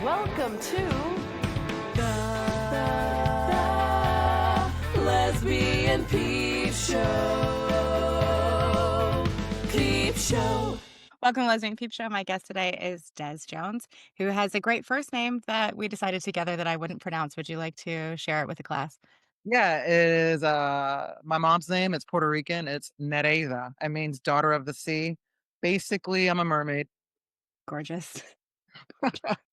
Welcome to the Lesbian Peep Show. Peep Show. Welcome to Lesbian Peep Show. My guest today is Dez Jones, who has a great first name that we decided together that I wouldn't pronounce. Would you like to share it with the class? Yeah, it is my mom's name. It's Puerto Rican. It's Nereida. It means daughter of the sea. Basically, I'm a mermaid. Gorgeous.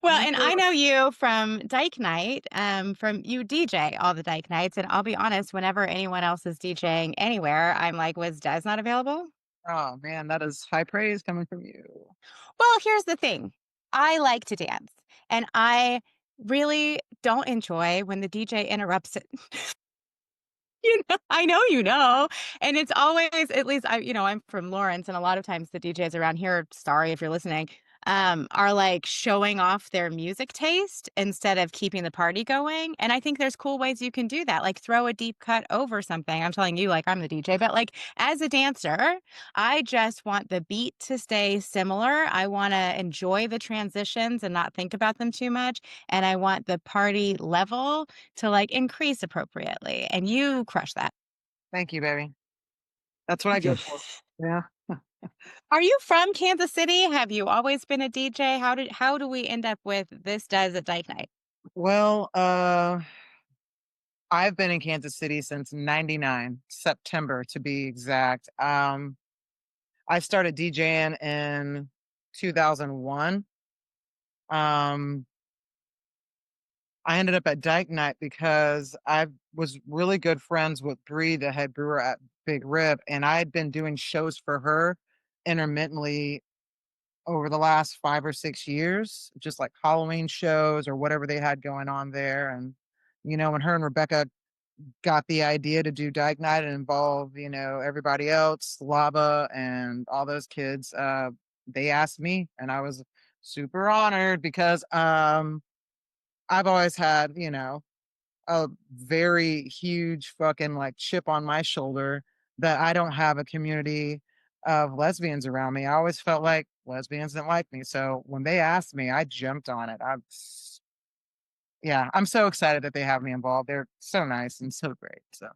Well, and I know you from Dyke Night, from you DJ all the Dyke Nights. And I'll be honest, whenever anyone else is DJing anywhere, I'm like, was Dez not available? Oh man, that is high praise coming from you. Well, here's the thing. I like to dance, and I really don't enjoy when the DJ interrupts it. I know you know. And it's always, at least I'm from Lawrence, and a lot of times the DJs around here, sorry if you're listening, are like showing off their music taste instead of keeping the party going. And I think there's cool ways you can do that, like throw a deep cut over something. I'm telling you, like I'm the DJ, but like as a dancer, I just want the beat to stay similar. I want to enjoy the transitions and not think about them too much. And I want the party level to like increase appropriately. And you crush that. Thank you, baby. That's what I go for. Yeah. Are you from Kansas City? Have you always been a DJ? How do we end up with this Does at Dyke Night? Well, I've been in Kansas City since '99, September to be exact. I started DJing in 2001. Um, I ended up at Dyke Night because I was really good friends with Bree, the head brewer at Big Rip, and I had been doing shows for her intermittently over the last 5 or 6 years, just like Halloween shows or whatever they had going on there. And, when her and Rebecca got the idea to do Dyke Night and involve, everybody else, Lava and all those kids, they asked me, and I was super honored because I've always had, a very huge fucking like chip on my shoulder that I don't have a community of lesbians around me. I always felt like lesbians didn't like me. So when they asked me, I jumped on it. I'm so excited that they have me involved. They're so nice and so great. So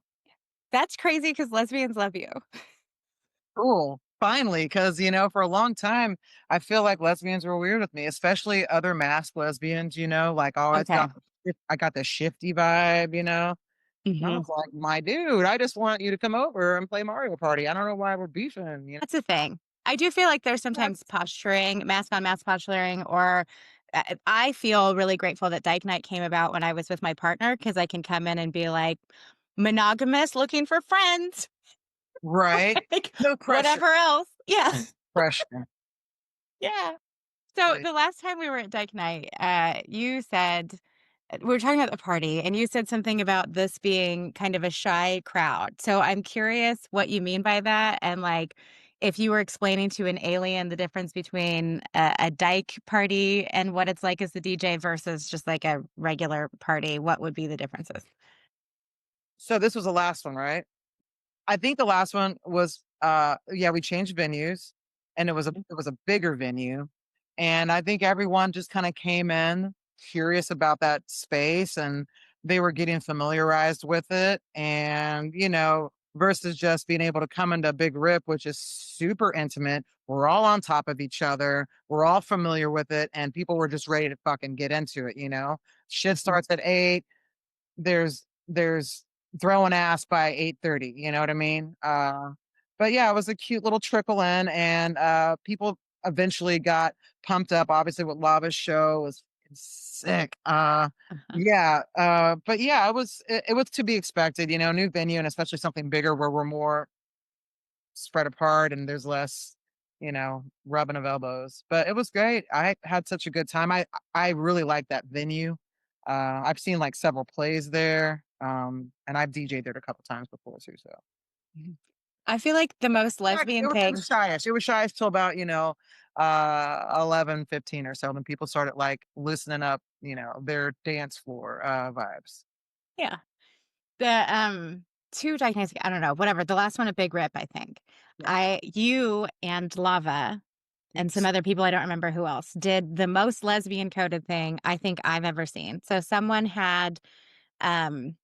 That's crazy because lesbians love you. cool. Finally, because for a long time, I feel like lesbians were weird with me, especially other masked lesbians, like always Okay. I got the shifty vibe, And I Mhm. was like, my dude, I just want you to come over and play Mario Party. I don't know why we're beefing, That's a thing. I do feel like there's That's sometimes posturing, mask on mask posturing, or I feel really grateful that Dyke Night came about when I was with my partner because I can come in and be like monogamous, looking for friends, right. like No pressure. whatever else. Yeah. Pressure. Yeah. So Right. the last time we were at Dyke Night, you said we were talking about the party, and you said something about this being kind of a shy crowd. So I'm curious what you mean by that, and like if you were explaining to an alien the difference between a dyke party and what it's like as the DJ versus just like a regular party, what would be the differences? So this was the last one, right? I think the last one was we changed venues and it was a bigger venue. And I think everyone just kind of came in curious about that space and they were getting familiarized with it. And, versus just being able to come into Big Rip, which is super intimate. We're all on top of each other. We're all familiar with it. And people were just ready to fucking get into it. Shit starts at 8. There's throwing ass by 8:30, you know what I mean? But yeah, it was a cute little trickle in and people eventually got pumped up. Obviously what Lava's show was sick. Uh-huh. But yeah, it was to be expected, new venue and especially something bigger where we're more spread apart and there's less, rubbing of elbows. But it was great. I had such a good time. I really like that venue. I've seen like several plays there. And I've DJed there a couple times before too. So Mhm. I feel like the most lesbian it was thing. shyish. It was shyish till about, 11, 15 or so. Then people started like loosening up, their dance floor vibes. Yeah. The, 2 diagnostic I don't know, whatever, the last one at Big Rip, I think. Yeah. You and Lava and some other people, I don't remember who else, did the most lesbian coded thing I think I've ever seen. So someone had um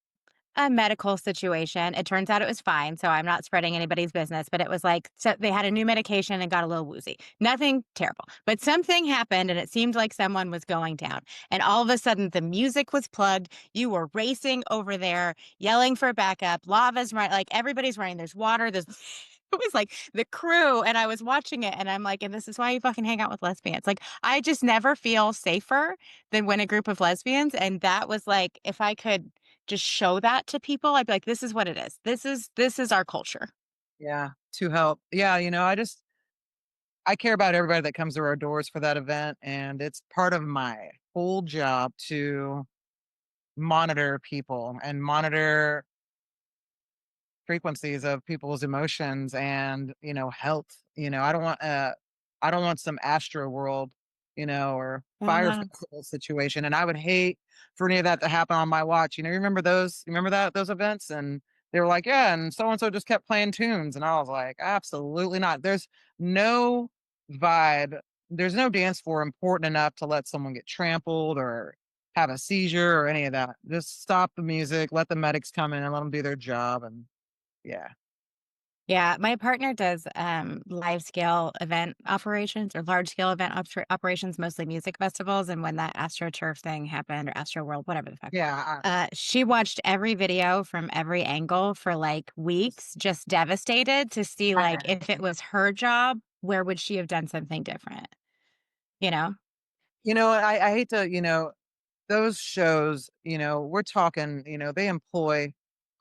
a medical situation. It turns out it was fine, so I'm not spreading anybody's business, but it was like so they had a new medication and got a little woozy. Nothing terrible, but something happened and it seemed like someone was going down. And all of a sudden the music was plugged. You were racing over there, yelling for backup. Lava's right, like everybody's running. There's water. There's it was like the crew, and I was watching it and I'm like, and this is why you fucking hang out with lesbians. Like I just never feel safer than when a group of lesbians. And that was like, if I could just show that to people, I'd be like, this is what it is. This is our culture. Yeah, to help. Yeah, I care about everybody that comes to our doors for that event, and it's part of my whole job to monitor people and monitor frequencies of people's emotions and, health. I don't want some astro world, or fire Yeah. festival situation. And I would hate for any of that to happen on my watch. You remember those? You remember those events? And they were like, yeah, and so just kept playing tunes. And I was like, absolutely not. There's no vibe, there's no dance floor important enough to let someone get trampled or have a seizure or any of that. Just stop the music, let the medics come in and let them do their job. And yeah. Yeah, my partner does live scale event operations or large scale event operations, mostly music festivals. And when that AstroTurf thing happened, or Astro World, whatever the fuck, Yeah. she watched every video from every angle for like weeks, just devastated to see like if it was her job, where would she have done something different? You know? I hate to, those shows, we're talking, they employ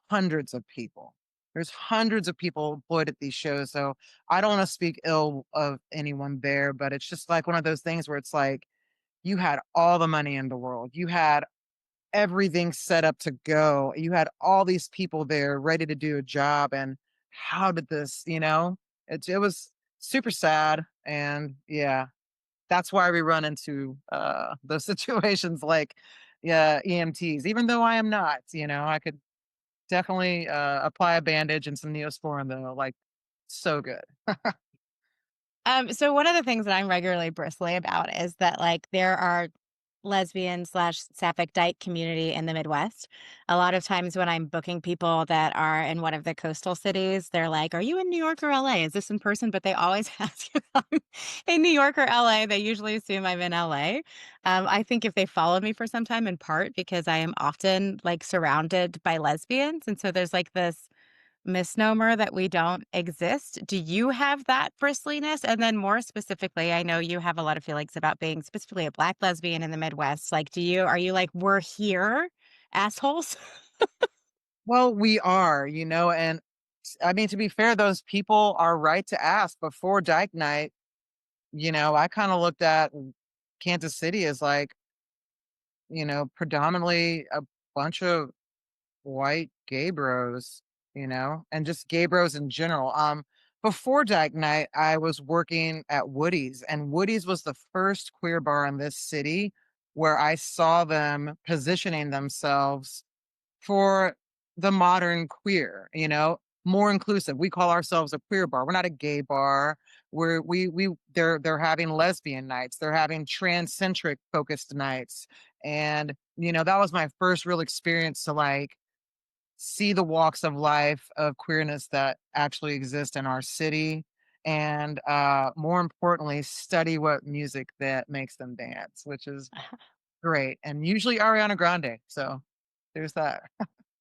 hundreds of people. There's hundreds of people employed at these shows. So I don't want to speak ill of anyone there, but it's just like one of those things where it's like you had all the money in the world. You had everything set up to go. You had all these people there ready to do a job. And how did this, it was super sad. And yeah, that's why we run into those situations like, yeah, EMTs, even though I am not, I could definitely apply a bandage and some Neosporin though, like so good. So one of the things that I'm regularly bristly about is that like there are lesbian slash sapphic dyke community in the Midwest. A lot of times when I'm booking people that are in one of the coastal cities, they're like, "Are you in New York or LA? Is this in person?" But they always ask if I'm in New York or LA. They usually assume I'm in LA. I think if they follow me for some time, in part because I am often like surrounded by lesbians, and so there's like this misnomer that we don't exist. Do you have that bristliness? And then more specifically, I know you have a lot of feelings about being specifically a Black lesbian in the Midwest. Like, are you like, we're here, assholes? Well, we are, and I mean, to be fair, those people are right to ask. Before Dyke Night, I kind of looked at Kansas City as like, predominantly a bunch of white gay bros, and just gay bros in general. Before Dyke Night, I was working at Woody's, and Woody's was the first queer bar in this city where I saw them positioning themselves for the modern queer, more inclusive. We call ourselves a queer bar. We're not a gay bar. They're having lesbian nights. They're having transcentric focused nights. And, that was my first real experience to like see the walks of life of queerness that actually exist in our city. And more importantly, study what music that makes them dance, which is great. And usually Ariana Grande. So there's that.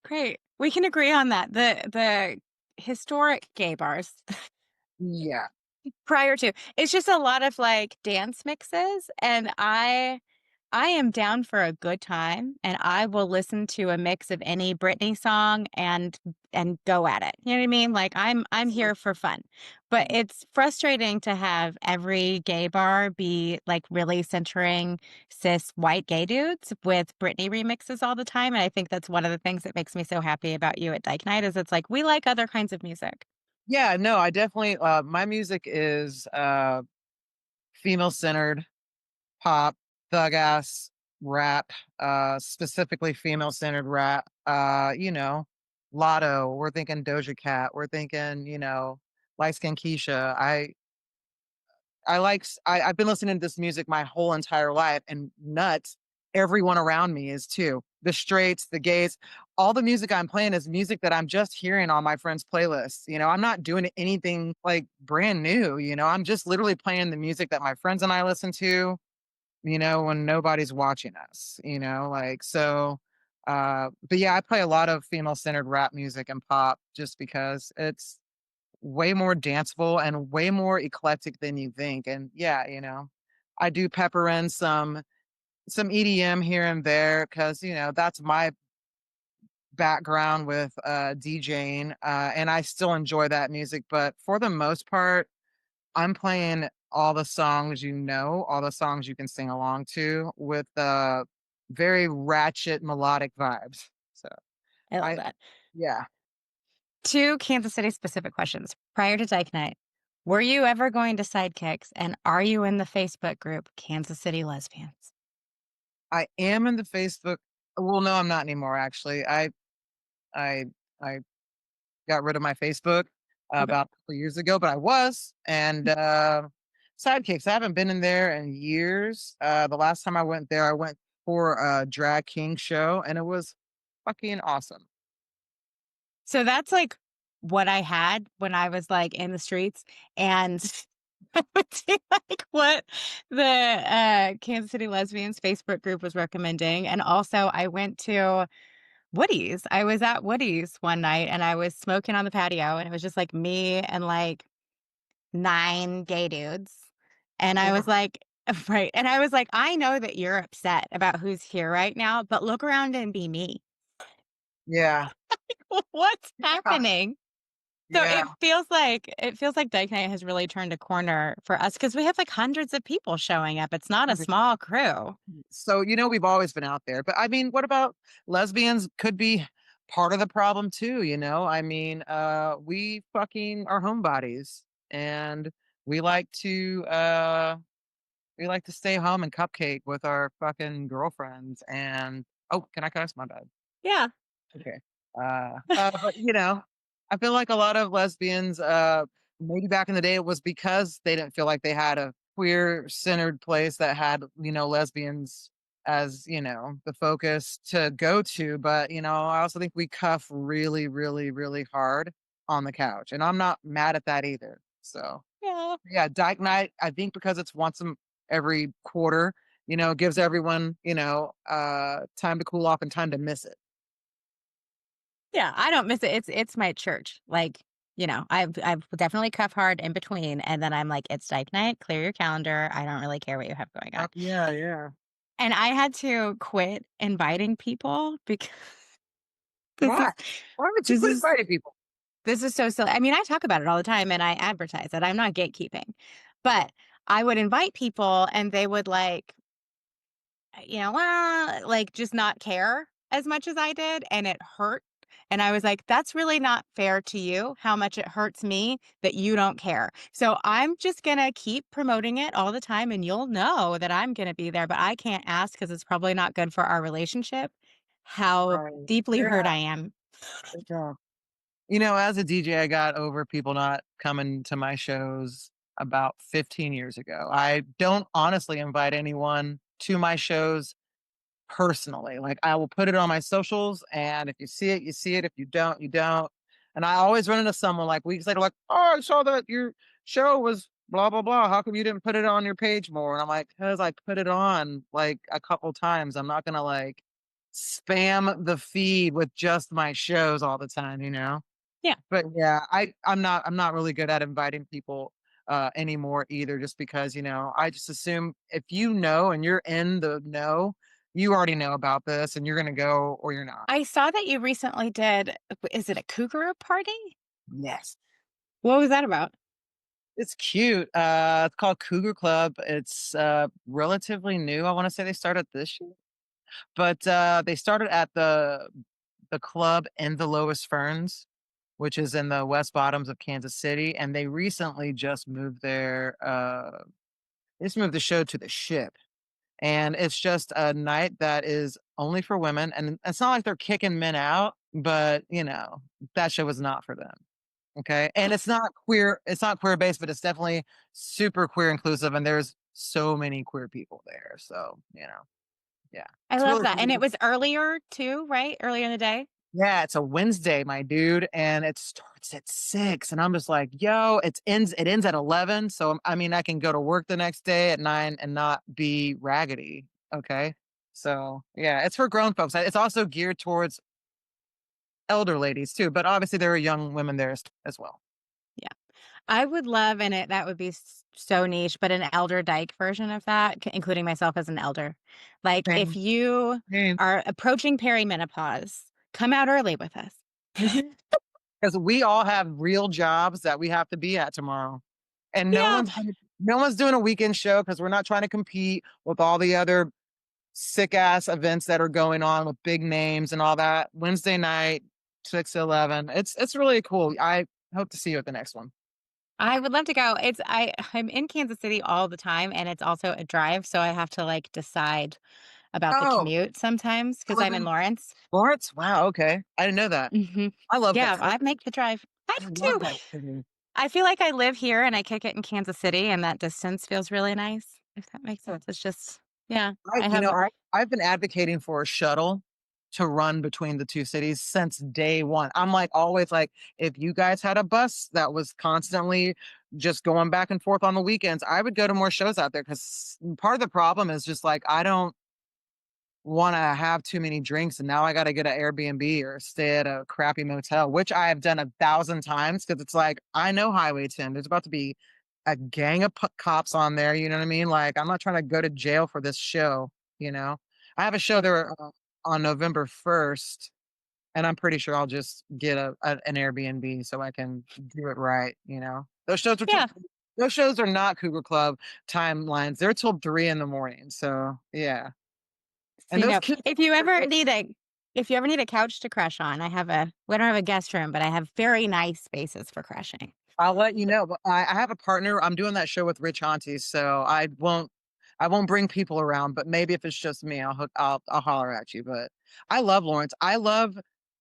Great. We can agree on that. The historic gay bars Yeah. prior to, it's just a lot of like dance mixes, and I am down for a good time, and I will listen to a mix of any Britney song and go at it. You know what I mean? Like I'm here for fun. But it's frustrating to have every gay bar be like really centering cis white gay dudes with Britney remixes all the time. And I think that's one of the things that makes me so happy about you at Dyke Night is it's like we like other kinds of music. Yeah, no, I definitely my music is female centered, pop, thug ass, rap, specifically female centered rap. Lotto, we're thinking Doja Cat, we're thinking, light skin Keisha. I've been listening to this music my whole entire life, and nuts, everyone around me is too. The straights, the gays, all the music I'm playing is music that I'm just hearing on my friends' playlists. I'm not doing anything like brand new. I'm just literally playing the music that my friends and I listen to, when nobody's watching us, like so. But yeah, I play a lot of female centered rap music and pop just because it's way more danceable and way more eclectic than you think. And yeah, I do pepper in some EDM here and there because that's my background with DJing, and I still enjoy that music. But for the most part, I'm playing all the songs all the songs you can sing along to with very ratchet melodic vibes. So I love I that. yeah. Two Kansas City specific questions. Prior to Dyke Night, were you ever going to Sidekicks, and are you in the Facebook group Kansas City Lesbians? I am in the Facebook. Well, no, I'm not anymore. Actually, I I got rid of my Facebook Okay. about a couple years ago, but I was. And Sidekicks, I haven't been in there in years. The last time I went there, I went for a drag king show, and it was fucking awesome. So that's like what I had when I was like in the streets. And I would see like what the Kansas City Lesbians Facebook group was recommending. And also, I went to Woody's. I was at Woody's one night and I was smoking on the patio, and it was just like me and like 9 gay dudes. And I was Yeah. like, right. And I was like, I know that you're upset about who's here right now, but look around and be me. Yeah. What's happening? So Yeah. it feels like Dyke Night has really turned a corner for us because we have like hundreds of people showing up. It's not a small crew. So, we've always been out there. But I mean, what about lesbians could be part of the problem too, I mean, we fucking are homebodies, and we like to we like to stay home and cupcake with our fucking girlfriends. And oh, can I cuss? My bad. Yeah. Okay. But I feel like a lot of lesbians, maybe back in the day, it was because they didn't feel like they had a queer centered place that had, lesbians as, the focus to go to. But, I also think we cuff really, really, really hard on the couch. And I'm not mad at that either. So Yeah. yeah, Dyke Night, I think because it's once every quarter, gives everyone, time to cool off and time to miss it. Yeah. I don't miss it. It's my church. Like, I've definitely cuff hard in between. And then I'm like, it's Dyke Night, clear your calendar. I don't really care what you have going on. Yeah, yeah. And I had to quit inviting people because this Why? is Why would you this quit is inviting people? this is so silly. I mean, I talk about it all the time and I advertise it. I'm not gatekeeping. But I would invite people and they would like, like just not care as much as I did, and it hurt. And I was like, that's really not fair to you, how much it hurts me that you don't care. So I'm just going to keep promoting it all the time, and you'll know that I'm going to be there, but I can't ask because it's probably not good for our relationship, how Right. deeply hurt Yeah. I am. Yeah. As a DJ, I got over people not coming to my shows about 15 years ago. I don't honestly invite anyone to my shows personally. Like, I will put it on my socials, and if you see it, you see it. If you don't, you don't. And I always run into someone like weeks later, like, "Oh, I saw that your show was blah blah blah. How come you didn't put it on your page more?" And I'm like, "Cause I put it on like a couple times. I'm not gonna like spam the feed with just my shows all the time." Yeah. But yeah, I'm not really good at inviting people anymore either, just because, I just assume if you know and you're in the know, you already know about this and you're gonna go or you're not. I saw that you recently did, is it a cougar party? Yes. What was that about? It's cute. It's called Cougar Club. It's relatively new. I want to say they started this year. But they started at the club in the Lowest Ferns, which is in the West Bottoms of Kansas City, and they recently just moved they just moved the show to the Ship. And it's just a night that is only for women, and it's not like they're kicking men out, but that show was not for them. Okay. And it's not queer based, but it's definitely super queer inclusive. And there's so many queer people there. So, yeah. I It's love really that. And it cool. was earlier too, right? Earlier in the day? Yeah, it's a Wednesday, my dude, and it starts at 6. And I'm just like, yo, it ends at 11. So I mean, I can go to work the next day at 9 and not be raggedy. Okay. So yeah, it's for grown folks. It's also geared towards elder ladies too, but obviously there are young women there as well. Yeah. I would love, and that would be so niche, but an elder dyke version of that, including myself as an elder. Like if Same. you Same. are approaching perimenopause, come out early with us. Because we all have real jobs that we have to be at tomorrow. And Yeah. no one's doing a weekend show because we're not trying to compete with all the other sick ass events that are going on with big names and all that. Wednesday night, 6 to 11. It's really cool. I hope to see you at the next one. I would love to go. I'm in Kansas City all the time and it's also a drive, so I have to like decide about the Oh, commute sometimes I because live I'm in in Lawrence. Florence. Wow. Okay. I didn't know that. Hmm. I love that. Yeah, I make the drive. I I do love too. that city. I feel like I live here and I kick it in Kansas City and that distance feels really nice, if that makes sense. It's just, yeah, I, I you have know, a, I, I've been advocating for a shuttle to run between the two cities since day one. I'm like always like, if you guys had a bus that was constantly just going back and forth on the weekends, I would go to more shows out there because part of the problem is just like I don't want to have too many drinks and now I got to get an Airbnb or stay at a crappy motel, which I have done 1,000 times because it's like I know Highway 10. There's about to be a gang of cops on there. You know what I mean? Like I'm not trying to go to jail for this show. You know, I have a show there on November 1st, and I'm pretty sure I'll just get an Airbnb so I can do it right. yeah. Those shows are not Cougar Club timelines. They're till 3 in the morning. So yeah. So, And those kids, if you ever need a couch to crash on, we don't have a guest room, but I have very nice spaces for crashing. I'll let you know. But I have a partner. I'm doing that show with Rich Auntie, so I won't bring people around. But maybe if it's just me, I'll holler at you. But I love Lawrence. I love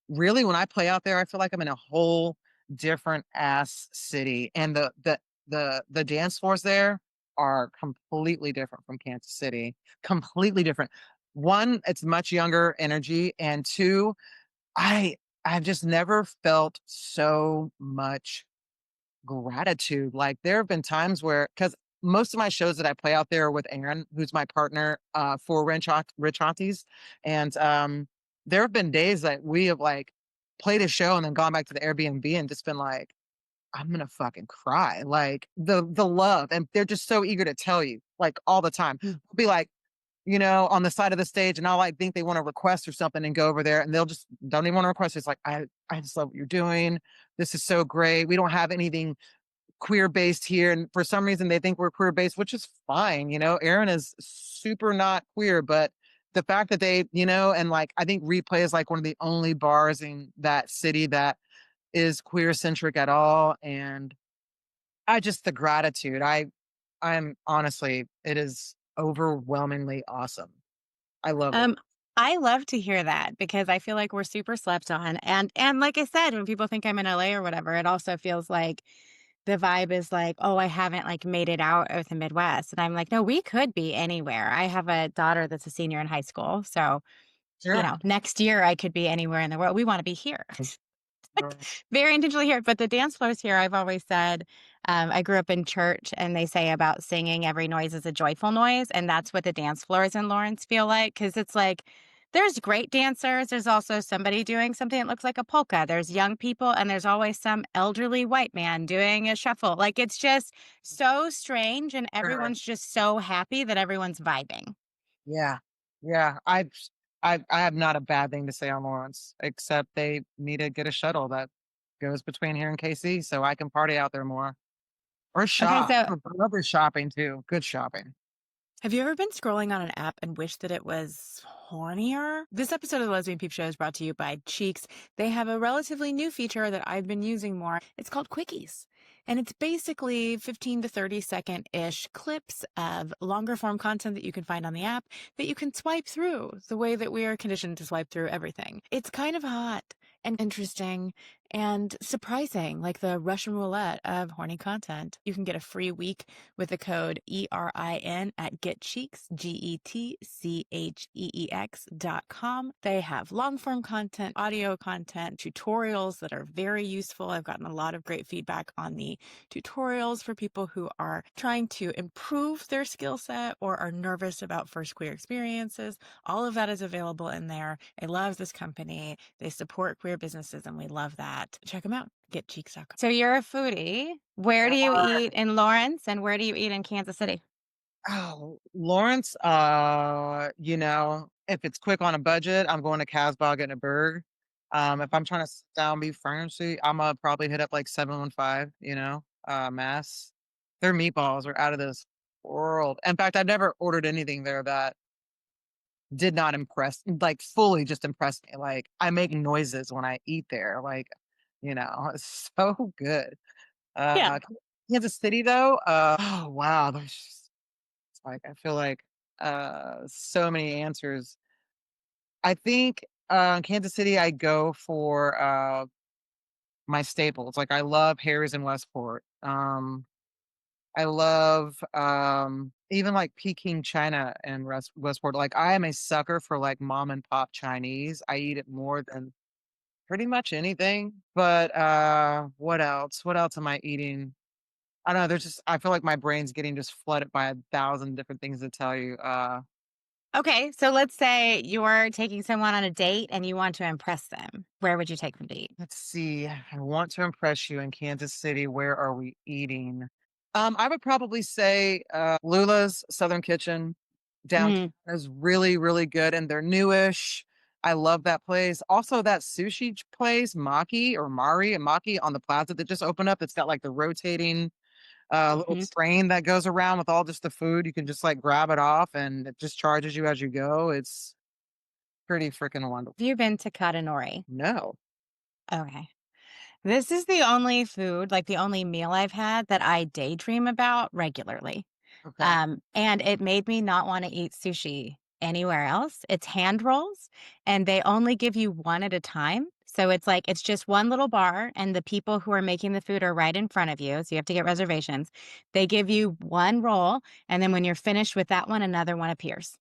really when I play out there. I feel like I'm in a whole different ass city, and the dance floors there are completely different from Kansas City. Completely different. One, it's much younger energy, and two, I I've just never felt so much gratitude. Like there have been times where, because most of my shows that I play out there are with Aaron, who's my partner for Rich Aunties, and there have been days that we have like played a show and then gone back to the Airbnb and just been like, I'm gonna fucking cry. Like the love, and they're just so eager to tell you, like all the time. Mm. I'll be like, on the side of the stage, and I'll like think they want to request or something and go over there and they'll just don't even want to request. It's like, I just love what you're doing. This is so great. We don't have anything queer based here. And for some reason they think we're queer based, which is fine. Aaron is super not queer, but the fact that and like I think Replay is like one of the only bars in that city that is queer centric at all. And the gratitude. I'm honestly, it is overwhelmingly awesome. I love Um, Lawrence. I love to hear that because I feel like we're super slept on. And like I said, when people think I'm in LA or whatever, it also feels like the vibe is like, oh, I haven't like made it out of the Midwest. And I'm like, no, we could be anywhere. I have a daughter that's a senior in high school. So, Sure. next year I could be anywhere in the world. We want to be here. Sure. Very intentionally here. But the dance floors here, I've always said, I grew up in church and they say about singing, every noise is a joyful noise. And that's what the dance floors in Lawrence feel like. Cause it's like, there's great dancers. There's also somebody doing something that looks like a polka. There's young people and there's always some elderly white man doing a shuffle. Like it's just so strange. And Sure. everyone's just so happy that everyone's vibing. Yeah. Yeah. I have not a bad thing to say on Lawrence, except they need to get a shuttle that goes between here and KC so I can party out there more. Or Okay. shop. So I love their shopping too. Good shopping. Have you ever been scrolling on an app and wished that it was hornier? This episode of the Lesbian Peep Show is brought to you by CHEEX. They have a relatively new feature that I've been using more. It's called Quickies. And it's basically 15 to 30-second-ish clips of longer form content that you can find on the app that you can swipe through the way that we are conditioned to swipe through everything. It's kind of hot and interesting and surprising, like the Russian roulette of horny content. You can get a free week with the code ERIN at getcheex, GETCHEEX.com. They have long form content, audio content, tutorials that are very useful. I've gotten a lot of great feedback on the tutorials for people who are trying to improve their skill set or are nervous about first queer experiences. All of that is available in there. I love this company. They support queer businesses, and we love that. Check them out. Getcheex.com. So you're a foodie. Where do you eat in Lawrence and where do you eat in Kansas City? Oh, Lawrence, you know, if it's quick on a budget, I'm going to Casbah getting a burger. If I'm trying to sit down, be fancy, I'm gonna probably hit up like 715, you know, Mass. Their meatballs are out of this world. In fact, I've never ordered anything there that did not impress, like fully just impress me. Like I make noises when I eat there. Like, you know, it's so good. Yeah. Kansas City though, oh wow, there's just, it's like I feel like so many answers. I think Kansas City I go for my staples. Like I love Harry's in Westport. I love even like Peking China and Westport. Like I am a sucker for like mom and pop Chinese. I eat it more than pretty much anything. But what else? What else am I eating? I don't know. There's just I feel like my brain's getting just flooded by 1,000 different things to tell you. Okay, so let's say you're taking someone on a date and you want to impress them. Where would you take them to eat? Let's see. I want to impress you in Kansas City. Where are we eating? I would probably say Lula's Southern Kitchen downtown Mm, is really, really good, and they're newish. I love that place. Also, that sushi place, Maki or Mari and Maki on the plaza that just opened up. It's got like the rotating little mhm. train that goes around with all just the food. You can just like grab it off, and it just charges you as you go. It's pretty freaking wonderful. Have you been to Katanori? No, Okay. This is the only food, like the only meal I've had that I daydream about regularly. okay. And it made me not want to eat sushi anywhere else. It's hand rolls, and they only give you one at a time. So it's like it's just one little bar, and the people who are making the food are right in front of you. So you have to get reservations. They give you one roll, and then when you're finished with that one, another one appears.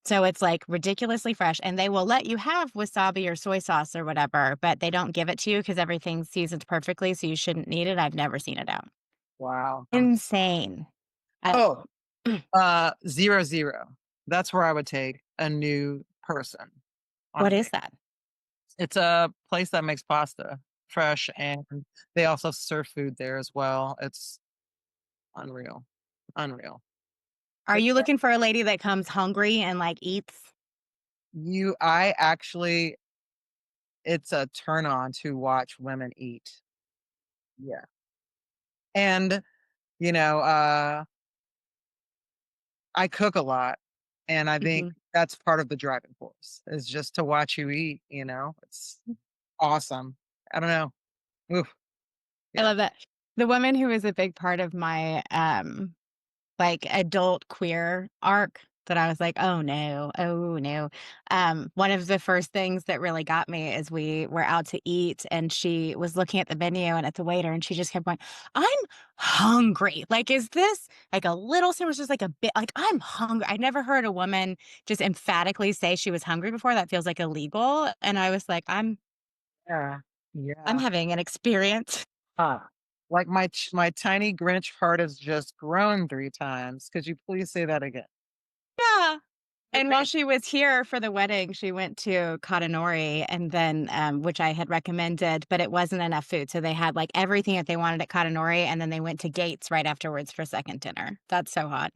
So it's like ridiculously fresh, and they will let you have wasabi or soy sauce or whatever, but they don't give it to you because everything's seasoned perfectly. So you shouldn't need it. I've never seen it out. Wow. Insane. I, Oh, 0, 0. That's where I would take a new person on a what is date. that? It's a place that makes pasta fresh, and they also serve food there as well. It's unreal, unreal. Are But you yeah, looking for a lady that comes hungry and like eats? I actually, it's a turn on to watch women eat. Yeah, and you know, I cook a lot, and I think Mhm. that's part of the driving force is just to watch you eat. You know, it's awesome. I don't know. Oof, I yeah. love that. The woman who is a big part of my like adult queer arc that I was like, oh no, oh no. One of the first things that really got me is we were out to eat and she was looking at the menu and at the waiter and she just kept going, I'm hungry. Like, is this like a little sandwich, just like a bit like I'm hungry? I never heard a woman just emphatically say she was hungry before. That feels like illegal. And I was like, Yeah. I'm Yeah. having an experience. Like my tiny Grinch heart has just grown 3 times. Could you please say that again? Yeah. And while Okay. she was here for the wedding, she went to Katanori and then, which I had recommended, but it wasn't enough food. So they had like everything that they wanted at Katanori, and then they went to Gates right afterwards for second dinner. That's so hot.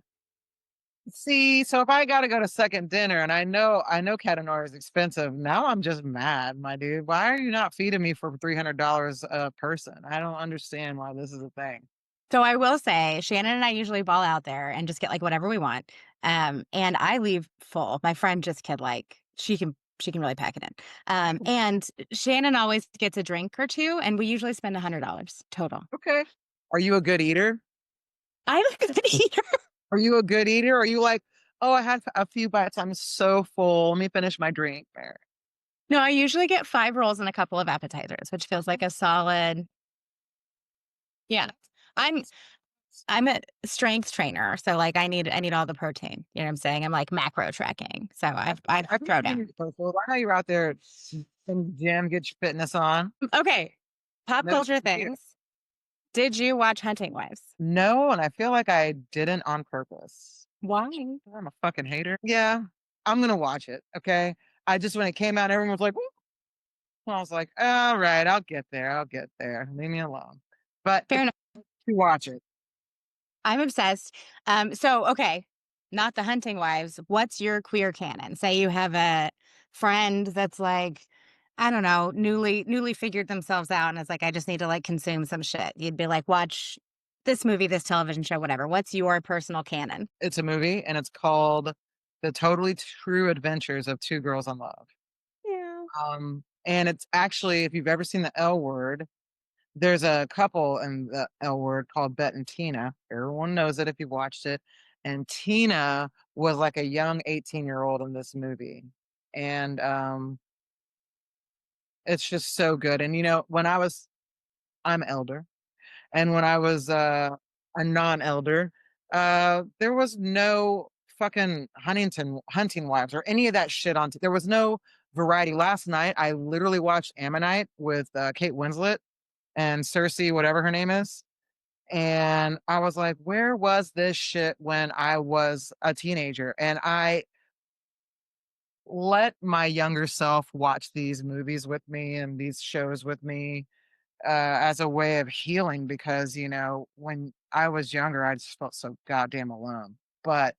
See, so if I gotta go to second dinner and I know Catanor is expensive, now I'm just mad, my dude. Why are you not feeding me for $300 a person? I don't understand why this is a thing. So I will say, Shannon and I usually ball out there and just get like whatever we want. And I leave full. My friend just could like she can really pack it in. And Shannon always gets a drink or two, and we usually spend $100 total. Okay. Are you a good eater? I'm a good eater. Are you a good eater? Are you like, oh, I had a few bites. I'm so full. Let me finish my drink. No, I usually get 5 rolls and a couple of appetizers, which feels like a solid. Yeah. I'm I'm a strength trainer, so like I need all the protein. You know what I'm saying? I'm like macro tracking. So I I think throw you down. need to go full. I know you're out there in the gym, get your fitness on. Okay. Pop No, culture things. Did you watch Hunting Wives? no, and I feel like I didn't on purpose. Why? I'm a fucking hater. Yeah, I'm gonna watch it. Okay. I just when it came out, everyone was like, "Woo." I was like, all right, I'll get there. I'll get there. Leave me alone. But Fair enough. to watch it. I'm obsessed. So okay, not the Hunting Wives. What's your queer canon? Say you have a friend that's like, I don't know, newly figured themselves out and it's like, I just need to like consume some shit. You'd be like, watch this movie, this television show, whatever. What's your personal canon? It's a movie, and it's called "The Totally True Adventures of Two Girls in Love." Yeah. And it's actually, if you've ever seen the L Word, there's a couple in the L Word called Bet and Tina. Everyone knows it if you've watched it. And Tina was like a young 18-year-old in this movie. And it's just so good. And when I'm elder, and when I was a non-elder, there was no fucking hunting wives or any of that shit on. There was no variety. Last night, I literally watched Ammonite with Kate Winslet and Cersei, whatever her name is. And I was like, where was this shit when I was a teenager? And I let my younger self watch these movies with me and these shows with me as a way of healing because, when I was younger, I just felt so goddamn alone. But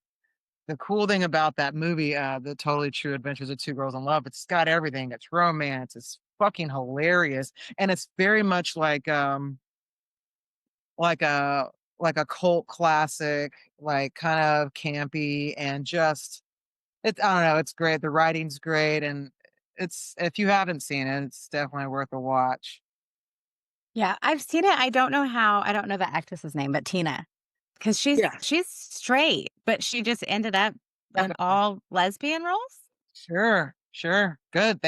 the cool thing about that movie, The Totally True Adventures of Two Girls in Love, it's got everything. It's romance. It's fucking hilarious. And it's very much like a like a cult classic, like kind of campy and just I don't know, it's great. The writing's great and it's if you haven't seen it, it's definitely worth a watch. Yeah, I've seen it. I don't know the actress's name, but Tina. Because Yeah. she's straight, but she just ended up in all lesbian roles. Sure, sure. Good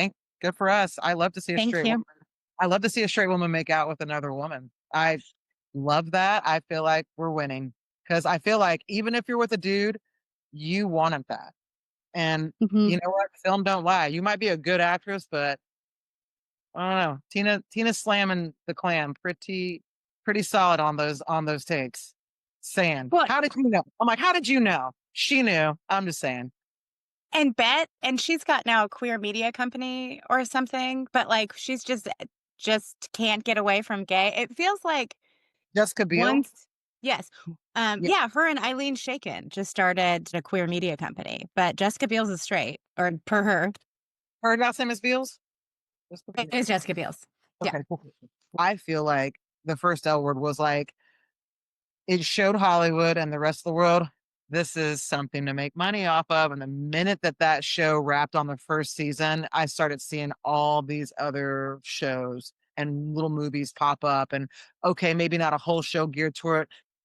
for us. I love to see a Thank straight woman. you. I love to see a straight woman make out with another woman. I love that. I feel like we're winning because I feel like even if you're with a dude, you wanted that. And Mhm. you know what? Film don't lie. You might be a good actress, but I don't know. Tina's slamming the clam pretty solid on those takes. Saying, Well, how did you know? I'm like, how did you know? She knew. I'm just saying. and and she's got now a queer media company or something, but like she's just can't get away from gay. It feels like Jessica Biel. once, yes, Yeah. yeah, her and Eileen Shaken just started a queer media company, but Jessica Biel's is straight, or per her, Her last name is Beals? Jessica it Biel. is Jessica Biel's. Yeah. Okay, cool. I feel like the first L Word was like it showed Hollywood and the rest of the world, this is something to make money off of. And the minute that show wrapped on the first season, I started seeing all these other shows and little movies pop up. And okay, maybe not a whole show geared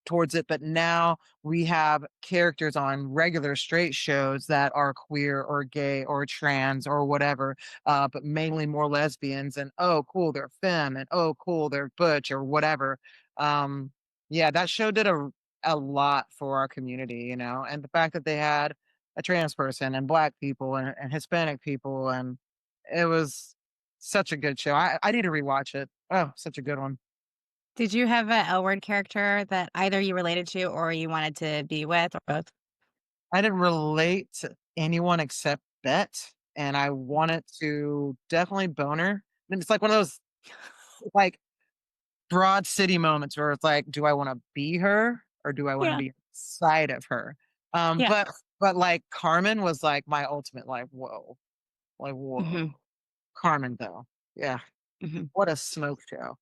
towards it, but now we have characters on regular straight shows that are queer or gay or trans or whatever, but mainly more lesbians. And oh, cool, they're femme, and oh, cool, they're butch or whatever. Um, yeah, that show did a lot for our community, and the fact that they had a trans person and black people and Hispanic people, and it was such a good show. I need to rewatch it. Oh, such a good one. Did you have a L word character that either you related to or you wanted to be with or both? I didn't relate to anyone except Bet, and I wanted to definitely boner. And it's like one of those like broad city moments where it's like, do I want to be her or do I want to Yeah. be inside of her? Um, Yeah. but but like Carmen was like my ultimate like whoa, Hmm. Carmen though, yeah, Hmm. what a smoke show.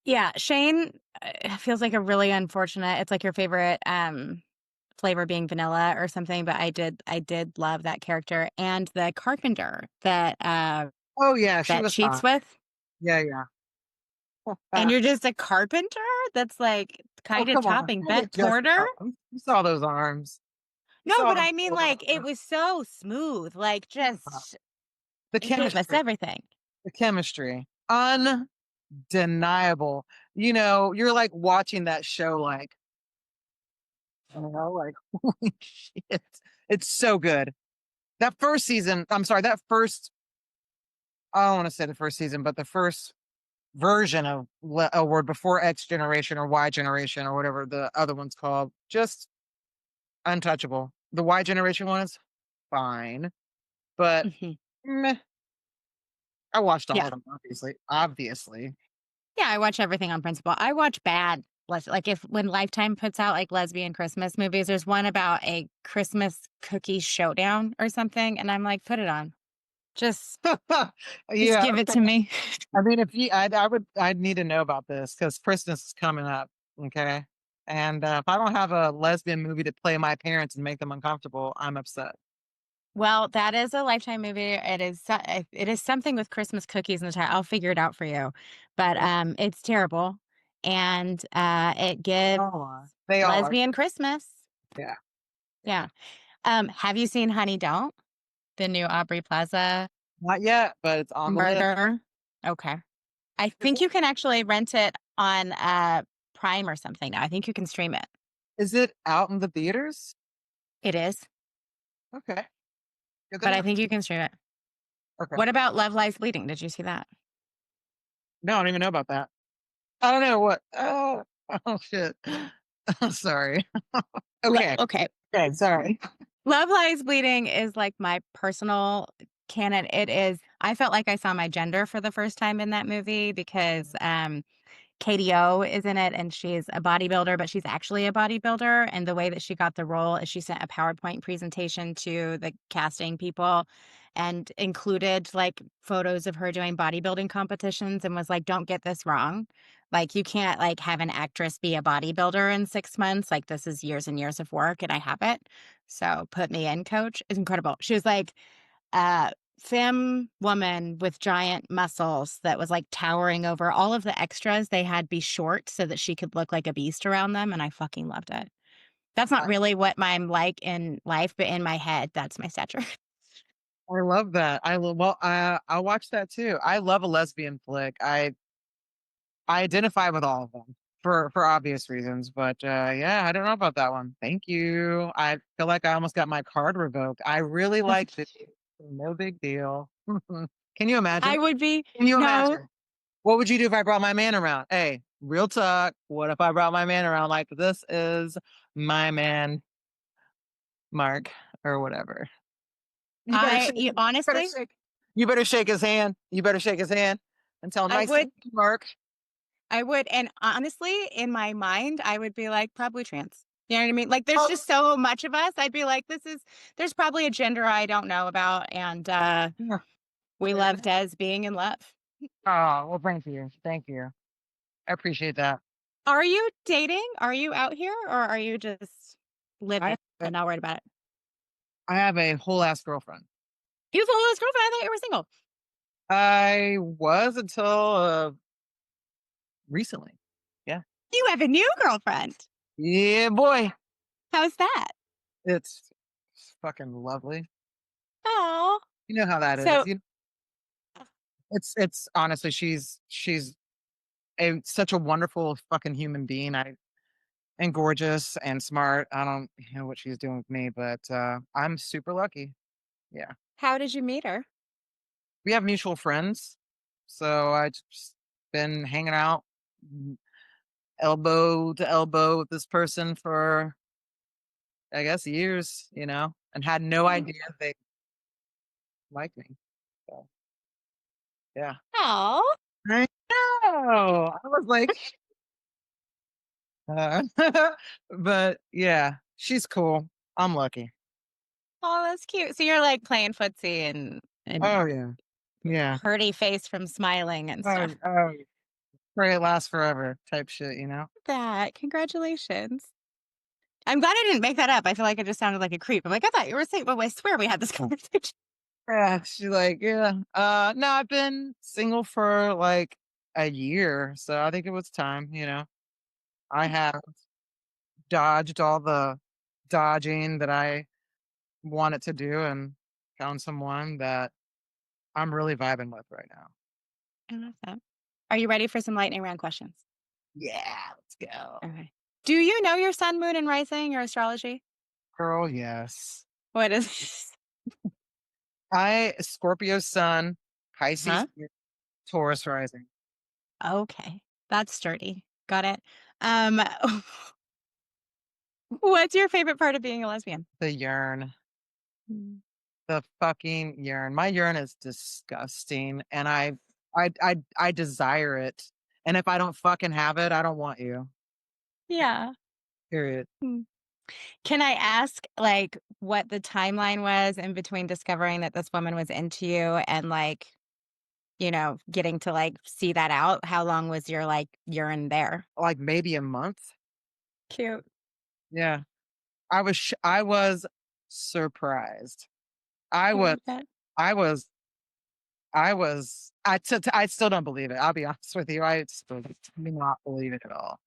Yeah. Shane feels like a really unfortunate. It's like your favorite flavor being vanilla or something, but I did love that character and the carpenter Oh yeah, she that was cheats hot. with. Yeah, yeah. And you're just a carpenter that's like Oh kind of come on, chopping I Beth did just Porter. you saw those arms. You No, saw but them. I mean, like, it was so smooth. Like, just The You can't miss chemistry. everything. The chemistry. Undeniable. You know, you're like watching that show like, you know, like holy shit. It's so good. That first season, I'm sorry, that first I don't want to say the first season, but the first version of a word before X generation or Y generation or whatever the other one's called, just untouchable. The Y generation one is fine, but Mhm. meh. I watched all Yeah. of them, obviously. Obviously. Yeah, I watch everything on principle. I watch bad like if when Lifetime puts out like lesbian Christmas movies, there's one about a Christmas cookie showdown or something, and I'm like, put it on. Just Yeah. give it to me. I mean, if you, I'd need to know about this because Christmas is coming up. Okay. And if I don't have a lesbian movie to play my parents and make them uncomfortable, I'm upset. Well, that is a Lifetime movie. It is something with Christmas cookies in the title. I'll figure it out for you. But it's terrible. And it gives They all are. lesbian Christmas. Yeah. Yeah. Have you seen Honey Don't? The new Aubrey Plaza Not yet, but it's on the list. murder? Okay. I think you can actually rent it on Prime or something now. I think you can stream it. Is it out in the theaters? It is, Okay. Good to but I know. think you can stream it. Okay. What about Love Lies Bleeding? Did you see that? No, I don't even know about that. I don't know what. Oh, oh shit. Sorry. Okay. Okay. Okay. Sorry. Love Lies Bleeding is like my personal canon. It is. I felt like I saw my gender for the first time in that movie because KDO is in it and she's a bodybuilder, but she's actually a bodybuilder. And the way that she got the role is she sent a PowerPoint presentation to the casting people and included like photos of her doing bodybuilding competitions and was like, don't get this wrong. Like, you can't like have an actress be a bodybuilder in 6 months. Like, this is years and years of work and I have it. So put me in, coach. It's incredible. She was like, femme woman with giant muscles that was like towering over all of the extras. They had be short so that she could look like a beast around them. And I fucking loved it. That's not really what I'm like in life, but in my head, that's my stature. I love that. I'll watch that too. I love a lesbian flick. I identify with all of them for obvious reasons, but yeah, I don't know about that one. Thank you. I feel like I almost got my card revoked. I really liked it. No big deal. Can you imagine? I would be, Can you no, imagine? What would you do if I brought my man around? Hey, real talk. What if I brought my man around like this is my man, Mark, or whatever? You better shake. You better honestly, shake. You better shake his hand. You better shake his hand and tell him I nice to would, meet you, Mark. I would. And honestly, in my mind, I would be like, probably trans. You know what I mean? Like, there's Oh, just so much of us. I'd be like, there's probably a gender I don't know about. And yeah. we love Dez being in love. Oh, well, thank you. Thank you. I appreciate that. Are you dating? Are you out here or are you just living I and not worried about it? I have a whole ass girlfriend. You have a whole girlfriend. I thought you were single. I was until recently. Yeah. You have a new girlfriend. Yeah, boy. How's that? It's fucking lovely. Oh. You know how that is. So It's honestly she's such a wonderful fucking human being. And gorgeous and smart. I don't know what she's doing with me, but I'm super lucky. Yeah. how did you meet her? We have mutual friends. So I just been hanging out elbow to elbow with this person for I guess years, you know, and had no idea they liked me. So yeah. Oh. I know. I was like uh, but yeah, she's cool. I'm lucky. Oh, that's cute. So you're like playing footsie and Oh yeah. Yeah. hurty face from smiling and Oh, stuff. oh, pray it lasts forever type shit, you know? That. Congratulations. I'm glad I didn't make that up. I feel like I just sounded like a creep. I'm like, I thought you were saying, but I swear we had this conversation. Yeah, she's like, yeah. No, I've been single for like a year, so I think it was time, you know. I have dodged all the dodging that I wanted to do and found someone that I'm really vibing with right now. I love that. Are you ready for some lightning round questions? Yeah, let's go. Okay. Do you know your sun, moon, and rising, your astrology? Girl, yes. What is Scorpio sun, Pisces, Huh? Taurus rising. Okay. That's sturdy. Got it. Um, what's your favorite part of being a lesbian? The yearn. Mm. The fucking urine. My urine is disgusting, and I desire it. And if I don't fucking have it, I don't want you. Yeah. Period. Mm. Can I ask, like, what the timeline was in between discovering that this woman was into you and, like, getting to, like, see that out? How long was your, like, urine there? Like maybe a month. Cute. Yeah, I was surprised. I I was love that. I was I was I still don't believe it. I'll be honest with you. I still do not believe it at all.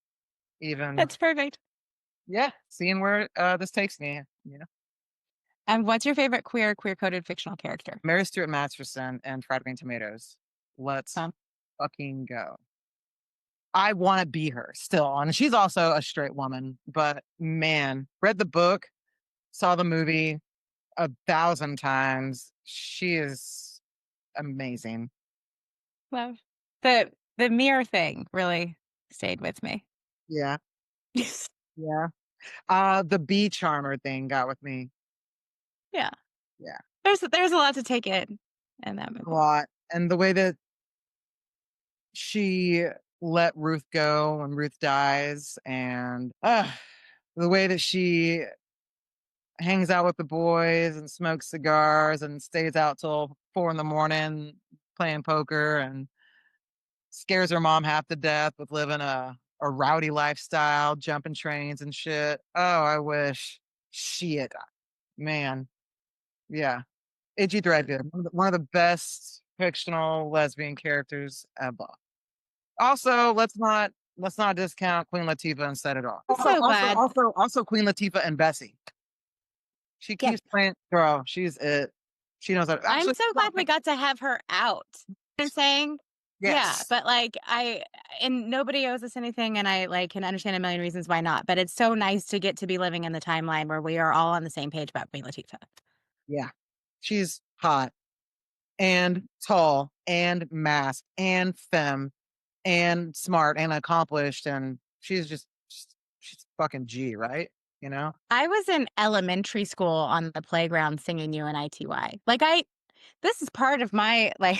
Even That's perfect. yeah, seeing where this takes me. You know, And what's your favorite queer-coded fictional character? Mary Stuart Masterson and Fried Green Tomatoes. Let's Huh? fucking go. I want to be her still. And she's also a straight woman, but man, read the book, saw the movie 1,000 times. She is amazing. Love. The mirror thing really stayed with me. Yeah. Yeah. The bee charmer thing got with me. Yeah. Yeah. There's a lot to take in that A movie. lot. And the way that she let Ruth go when Ruth dies, and the way that she hangs out with the boys and smokes cigars and stays out till 4 in the morning playing poker and scares her mom half to death with living a rowdy lifestyle, jumping trains and shit. Oh, I wish shit. Man. Yeah. Itchy Threadgood. One of the best fictional lesbian characters ever. Also, let's not discount Queen Latifah and Set It Off. I'm so glad. Also Queen Latifah and Bessie. She Yeah. keeps playing, girl. She's it. She knows how to. I'm Actually, so glad we got to have her out. I'm saying, yeah, yes. but like and nobody owes us anything, and I like can understand a million reasons why not. But it's so nice to get to be living in the timeline where we are all on the same page about Queen Latifah. Yeah. She's hot and tall and masked and femme and smart and accomplished, and she's fucking G, right? You know? I was in elementary school on the playground singing UNITY. Like this is part of my like.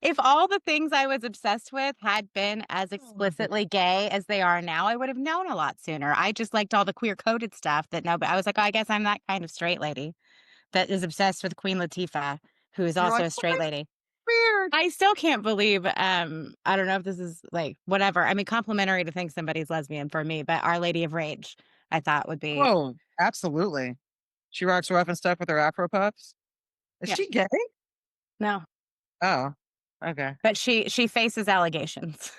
If all the things I was obsessed with had been as explicitly gay as they are now, I would have known a lot sooner. I just liked all the queer coded stuff that no, but I was like, oh, I guess I'm that kind of straight lady that is obsessed with Queen Latifah, who is You're also like, a straight lady. weird. I still can't believe, I don't know if this is like whatever. I mean, complimentary to think somebody's lesbian for me, but Our Lady of Rage, I thought would be. Oh, absolutely. She rocks rough and stuff with her Afro puffs. Is Yeah. she gay? No, Oh, okay. but she faces allegations.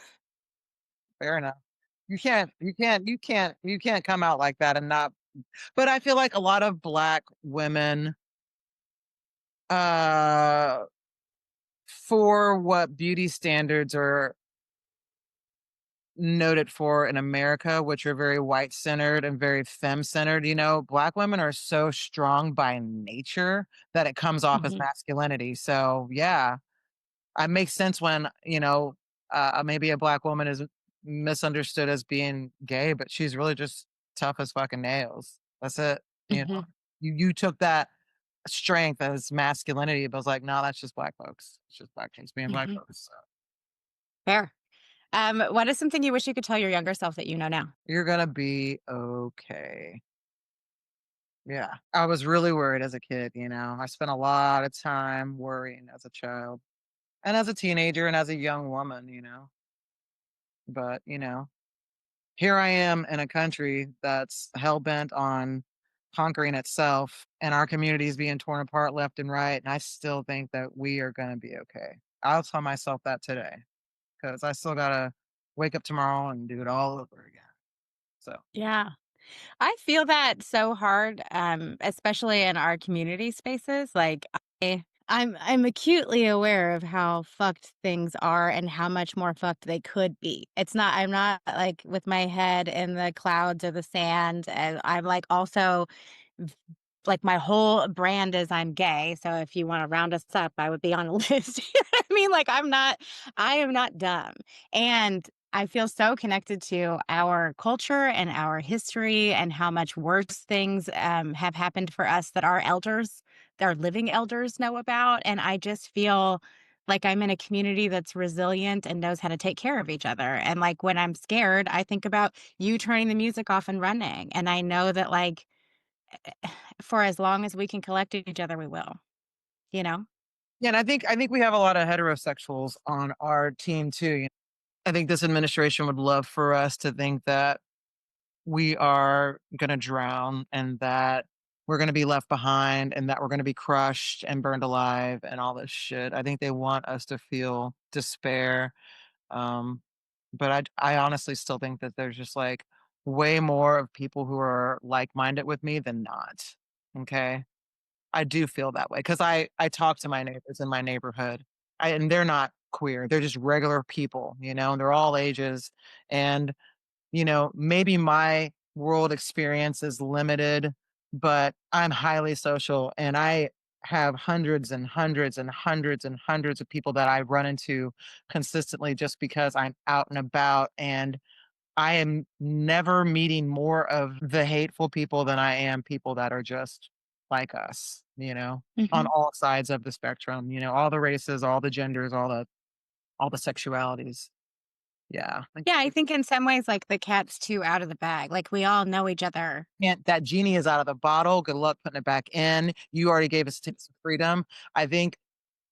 Fair enough. You can't come out like that and not. But I feel like a lot of Black women, uh, for what beauty standards are noted for in America, which are very white centered and very femme centered, Black women are so strong by nature that it comes off as Mhm. masculinity. So yeah, it makes sense when, maybe a Black woman is misunderstood as being gay, but she's really just tough as fucking nails. That's it. Mhm. You took that strength as masculinity, but was like, no, that's just Black folks. It's just Black folks being Black Mhm. folks. So Fair. What is something you wish you could tell your younger self that you know now? you're gonna be okay. Yeah. I was really worried as a kid. I spent a lot of time worrying as a child and as a teenager and as a young woman. But, here I am in a country that's hell bent on conquering itself, and our community is being torn apart left and right. And I still think that we are going to be okay. I'll tell myself that today because I still got to wake up tomorrow and do it all over again. So, Yeah. I feel that so hard, especially in our community spaces. Like I'm acutely aware of how fucked things are and how much more fucked they could be. I'm not like with my head in the clouds or the sand, and I'm like also like my whole brand is I'm gay. So if you want to round us up, I would be on a list. You know what I mean? Like I am not dumb. And I feel so connected to our culture and our history and how much worse things have happened for us that our elders, our living elders know about. And I just feel like I'm in a community that's resilient and knows how to take care of each other. And like when I'm scared, I think about you turning the music off and running. And I know that like for as long as we can collect each other, we will, you know? Yeah, and I think we have a lot of heterosexuals on our team too. I think this administration would love for us to think that we are going to drown and that we're going to be left behind and that we're going to be crushed and burned alive and all this shit. I think they want us to feel despair. Um, but I honestly still think that there's just like way more of people who are like minded with me than not. Okay. I do feel that way because I talk to my neighbors in my neighborhood, and they're not queer. They're just regular people, and they're all ages. And maybe my world experience is limited, but I'm highly social, and I have hundreds and hundreds and hundreds and hundreds of people that I run into consistently just because I'm out and about, and I am never meeting more of the hateful people than I am people that are just like us, on Mhm. all sides of the spectrum, all the races, all the genders, all the sexualities. Yeah. Yeah, I think in some ways, like the cat's too out of the bag. Like we all know each other. That genie is out of the bottle. Good luck putting it back in. You already gave us a taste of freedom. I think,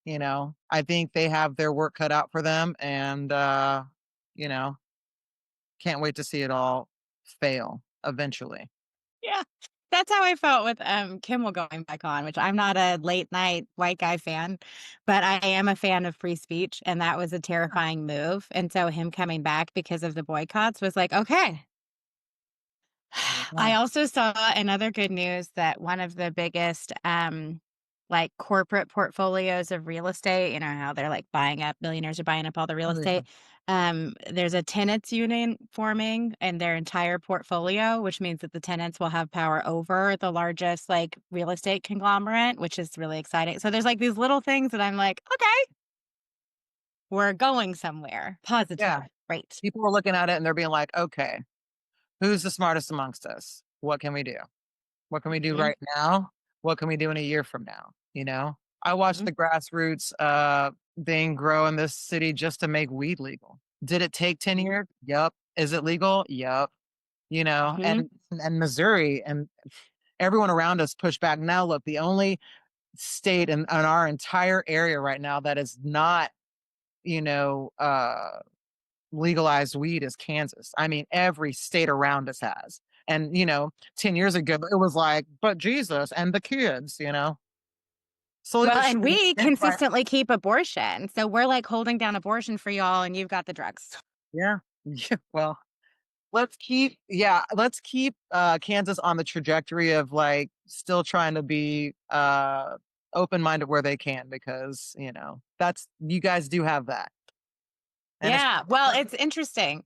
I think they have their work cut out for them, and you know, can't wait to see it all fail eventually. Yeah. That's how I felt with Kimmel going back on, which I'm not a late night white guy fan, but I am a fan of free speech. And that was a terrifying move. And so him coming back because of the boycotts was like, okay. I Yeah. also saw another good news that one of the biggest like corporate portfolios of real estate, you know how they're like buying up, millionaires are buying up all the real Oh, yeah. estate. There's a tenants union forming in their entire portfolio, which means that the tenants will have power over the largest like real estate conglomerate, which is really exciting. So there's like these little things that I'm like, okay, we're going somewhere positive. Yeah. Right. People were looking at it and they're being like, okay, who's the smartest amongst us? What can we do? What can we do Mhm, right now? What can we do in a year from now? I watched mhm, the grassroots thing grow in this city just to make weed legal. Did it take 10 years? Yup. Is it legal? Yup. mhm. And Missouri and everyone around us pushed back. Now look, the only state in our entire area right now that is not, you know, legalized weed is Kansas. I mean, every state around us has. And, 10 years ago, it was like, but Jesus and the kids. Slowly Well, but and surely, we that's why. consistently keep abortion. So we're like holding down abortion for y'all, and you've got the drugs. Yeah. Yeah. Well, let's keep Kansas on the trajectory of like still trying to be open minded where they can, because, that's you guys do have that. And it's Yeah. Well, it's interesting.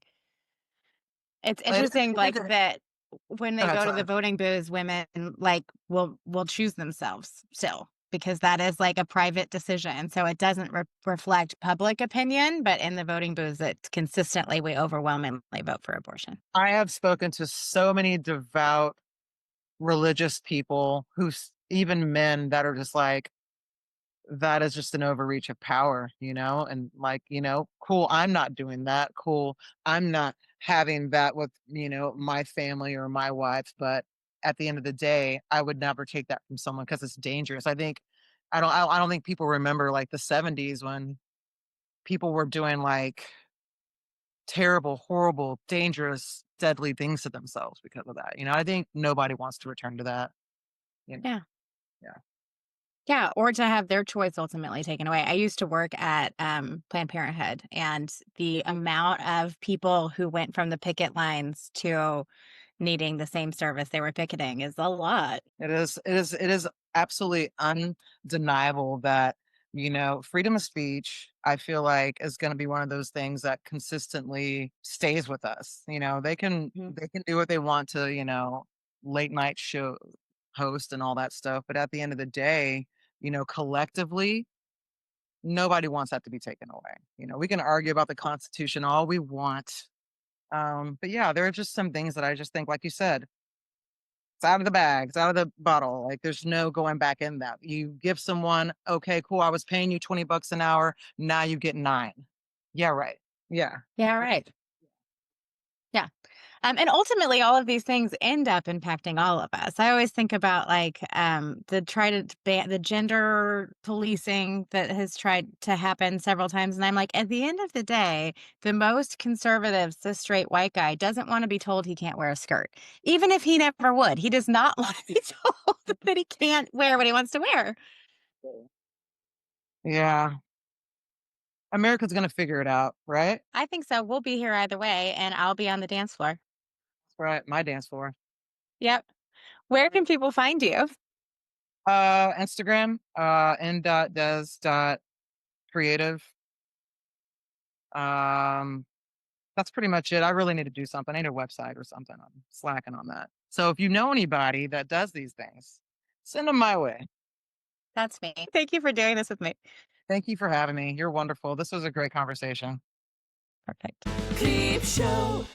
It's it, interesting, it, like it, that when go they ahead, go to sorry. the voting booths, women like will choose themselves still because that is like a private decision. So it doesn't reflect public opinion, but in the voting booths, it consistently we overwhelmingly vote for abortion. I have spoken to so many devout religious people even men that are just like, that is just an overreach of power, and like, cool, I'm not doing that. Cool, I'm not having that with, my family or my wife. But at the end of the day, I would never take that from someone because it's dangerous. I don't think people remember like the 70s when people were doing like terrible, horrible, dangerous, deadly things to themselves because of that. I think nobody wants to return to that. You know? Yeah. Yeah. Yeah, or to have their choice ultimately taken away. I used to work at Planned Parenthood, and the amount of people who went from the picket lines to needing the same service they were picketing is a lot. It is absolutely undeniable that, freedom of speech, I feel like, is going to be one of those things that consistently stays with us. They can Mhm. they can do what they want to, late night show host and all that stuff, but at the end of the day, collectively, nobody wants that to be taken away. We can argue about the Constitution all we want. But yeah, there are just some things that I just think, like you said, it's out of the bag, it's out of the bottle. Like there's no going back in that. You give someone, okay, cool, I was paying you $20 an hour, now you get 9. Yeah, right. Yeah. Yeah, right. Yeah. And ultimately, all of these things end up impacting all of us. I always think about like the try to ban the gender policing that has tried to happen several times, and I'm like, at the end of the day, the most conservative, cis straight white guy doesn't want to be told he can't wear a skirt, even if he never would. He does not want to be told that he can't wear what he wants to wear. Yeah. America's gonna figure it out, right? I think so. We'll be here either way, and I'll be on the dance floor. That's right. My dance floor. Yep. Where can people find you? Instagram, n.des.creative. That's pretty much it. I really need to do something. I need a website or something. I'm slacking on that. So if you know anybody that does these things, send them my way. That's me. Thank you for doing this with me. Thank you for having me. You're wonderful. This was a great conversation. Perfect. Creep Show.